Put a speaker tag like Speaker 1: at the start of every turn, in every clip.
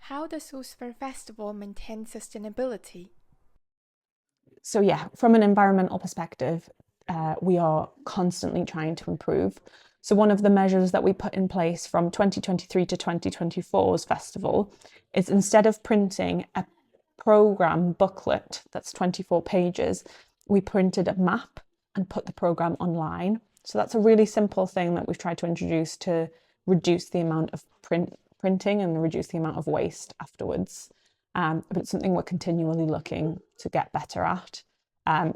Speaker 1: How does Ouseburn Festival maintain sustainability?
Speaker 2: So yeah, from an environmental perspective, we are constantly trying to improve. So one of the measures that we put in place from 2023 to 2024's festival is, instead of printing a program booklet that's 24 pages, we printed a map and put the program online. So that's a really simple thing that we've tried to introduce to reduce the amount of printing and reduce the amount of waste afterwards. But it's something we're continually looking to get better at.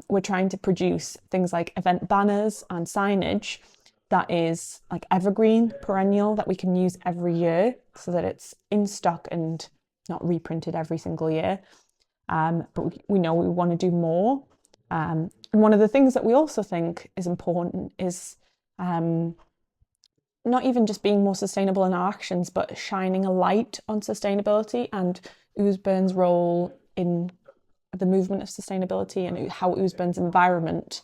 Speaker 2: We're trying to produce things like event banners and signage that is like evergreen, perennial, that we can use every year so that it's in stock and not reprinted every single year. But we know we want to do more. And one of the things that we also think is important is not even just being more sustainable in our actions, but shining a light on sustainability and Ouseburn's role in the movement of sustainability and how Ouseburn's environment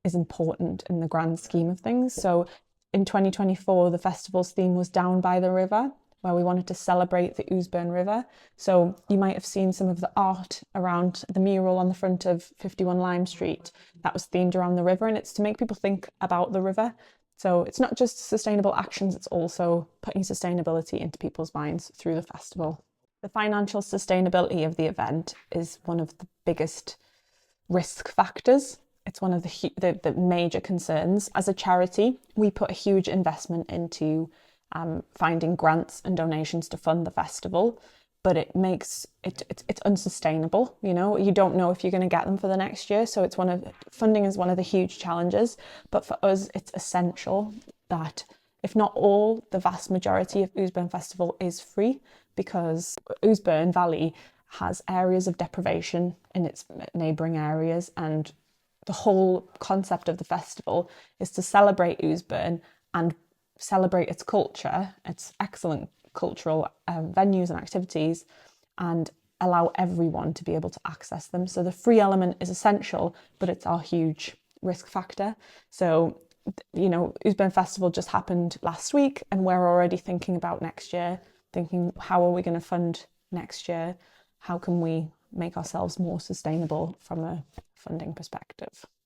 Speaker 2: is important in the grand scheme of things. So in 2024, the festival's theme was Down by the River, where we wanted to celebrate the Ouseburn River. So you might have seen some of the art around the mural on the front of 51 Lime Street that was themed around the river, and it's to make people think about the river. So it's not just sustainable actions, it's also putting sustainability into people's minds through the festival. The financial sustainability of the event is one of the biggest risk factors. It's one of the major concerns. As a charity, we put a huge investment into finding grants and donations to fund the festival, but it's unsustainable. You know, you don't know if you're going to get them for the next year. So funding is one of the huge challenges. But for us, it's essential that, if not all, the vast majority of Ouseburn Festival is free, because Ouseburn Valley has areas of deprivation in its neighbouring areas, and the whole concept of the festival is to celebrate Ouseburn and celebrate its culture, its excellent cultural venues and activities, and allow everyone to be able to access them. So the free element is essential, but it's our huge risk factor. So, you know, Ouseburn Festival just happened last week, and we're already thinking about next year, thinking, how are we going to fund next year? How can we make ourselves more sustainable from a funding perspective?